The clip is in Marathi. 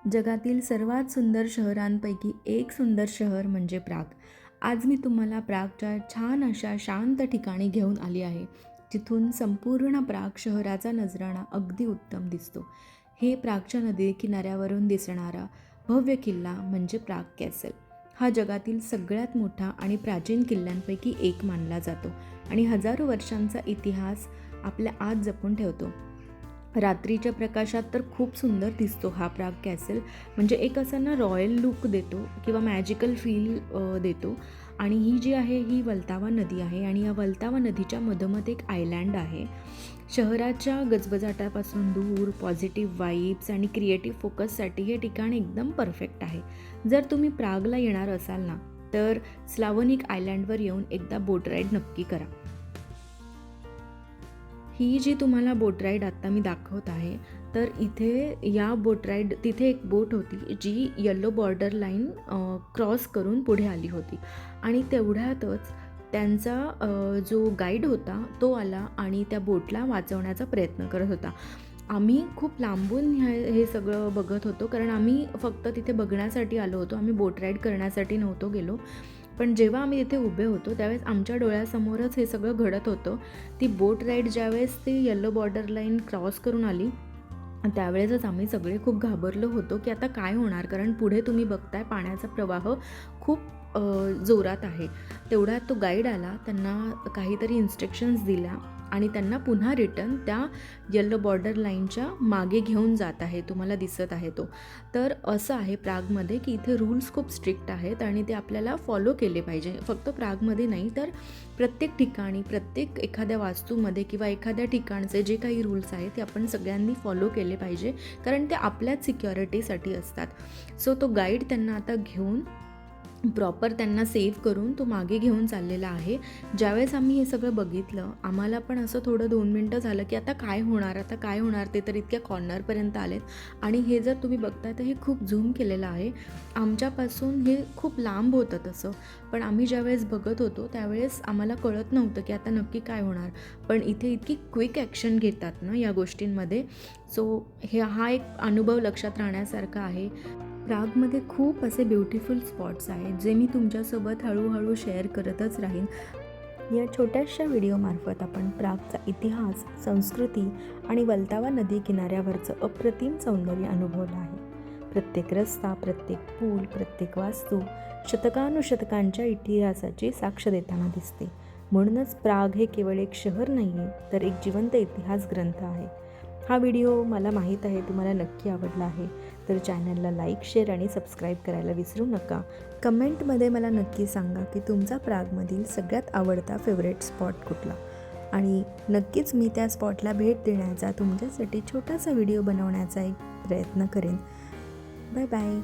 जगातील सर्वात सुंदर शहरांपैकी एक सुंदर शहर म्हणजे प्राग. आज मी तुम्हाला प्रागच्या छान अशा शांत ठिकाणी घेऊन आली आहे, जिथून संपूर्ण प्राग शहराचा नजराणा अगदी उत्तम दिसतो. हे प्रागच्या नदी किनाऱ्यावरून दिसणारा भव्य किल्ला म्हणजे प्राग कॅसल. हा जगातील सगळ्यात मोठा आणि प्राचीन किल्ल्यांपैकी एक मानला जातो आणि हजारो वर्षांचा इतिहास आपल्या आत जपून ठेवतो. रात्रीच्या प्रकाशात तर खूप सुंदर दिसतो हा प्राग कॅसल. म्हणजे एक असं ना रॉयल लुक देतो किंवा मॅजिकल फील देतो. आणि ही जी आहे ही वल्तावा नदी आहे आणि या वल्तावा नदीच्या मधोमध एक आयलँड आहे. शहराच्या गजबजाटापासून दूर पॉझिटिव्ह वाईब्स आणि क्रिएटिव्ह फोकससाठी हे ठिकाण एकदम परफेक्ट आहे. जर तुम्ही प्रागला येणार असाल ना, तर स्लावोनिक आयलँडवर येऊन एकदा बोट राईड नक्की करा. ही जी तुम्हाला बोट राईड आत्ता मी दाखवत आहे, तर इथे या बोट राईड तिथे एक बोट होती जी येलो बॉर्डर लाईन क्रॉस करून पुढे आली होती आणि तेवढ्यातच त्यांचा जो गाईड होता तो आला आणि त्या बोटला वाचवण्याचा प्रयत्न करत होता. आम्ही खूप लांबून हे सगळं बघत होतो, कारण आम्ही फक्त तिथे बघण्यासाठी आलो होतो. आम्ही बोट राईड करण्यासाठी नव्हतो गेलो. पण जेव्हा आम्ही तिथे उभे होतो त्यावेळेस आमच्या डोळ्यासमोरच हे सगळं घडत होतं. ती बोट राईड ज्यावेळेस ती येलो बॉर्डर लाईन क्रॉस करून आली, त्यावेळेसच आम्ही सगळे खूप घाबरलो होतो की आता काय होणार, कारण पुढे तुम्ही बघताय पाण्याचा प्रवाह खूप जोरात आहे. तेवढ्यात तो गाईड आला, त्यांना काहीतरी इन्स्ट्रक्शन्स दिल्या आणि त्यांना पुन्हा रिटर्न त्या येलो बॉर्डर लाईनच्या मागे घेऊन जात आहे. तुम्हाला दिसत आहे तो. तर असं आहे प्रागमध्ये की इथे रूल्स खूप स्ट्रिक्ट आहेत आणि ते आपल्याला फॉलो केले पाहिजे. फक्त प्रागमध्ये नाही, तर प्रत्येक ठिकाणी प्रत्येक एखाद्या वास्तूमध्ये किंवा एखाद्या ठिकाणचे जे काही रूल्स आहेत ते आपण सगळ्यांनी फॉलो केले पाहिजे, कारण ते आपल्याच सिक्युरिटीसाठी असतात. सो तो गाईड त्यांना आता घेऊन प्रॉपर त्यांना सेव्ह करून तो मागे घेऊन चाललेला आहे. ज्यावेळेस आम्ही हे सगळं बघितलं, आम्हाला पण असं थोडं 2 मिनटं झालं की आता काय होणार, आता काय होणार. ते तर इतक्या कॉर्नरपर्यंत आलेत आणि हे जर तुम्ही बघताय तर हे खूप झूम केलेलं आहे. आमच्यापासून हे खूप लांब होतं तसं, पण आम्ही ज्यावेळेस बघत होतो त्यावेळेस आम्हाला कळत नव्हतं की आता नक्की काय होणार. पण इथे इतकी क्विक ॲक्शन घेतात ना या गोष्टींमध्ये. सो हा एक अनुभव लक्षात राहण्यासारखा आहे. प्रागमध्ये खूप असे ब्युटिफुल स्पॉट्स आहेत जे मी तुमच्यासोबत हळूहळू शेअर करतच राहीन. या छोट्याशा व्हिडिओमार्फत आपण प्रागचा इतिहास, संस्कृती आणि वल्तावा नदी किनाऱ्यावरचं अप्रतिम सौंदर्य अनुभवलं आहे. प्रत्येक रस्ता, प्रत्येक पूल, प्रत्येक वास्तू शतकानुशतकांच्या इतिहासाची साक्ष देताना दिसते. म्हणूनच प्राग हे केवळ एक शहर नाही आहे, तर एक जिवंत इतिहास ग्रंथ आहे. हा व्हिडिओ मला माहीत आहे तुम्हाला नक्की आवडला आहे, तर चॅनलला लाईक, शेअर आणि सबस्क्राईब करायला विसरू नका. कमेंटमध्ये मला नक्की सांगा की तुमचा प्रागमधील सगळ्यात आवडता फेवरेट स्पॉट कुठला, आणि नक्कीच मी त्या स्पॉटला भेट देण्याचा तुमच्यासाठी छोटासा व्हिडिओ बनवण्याचा एक प्रयत्न करेन. Bye bye.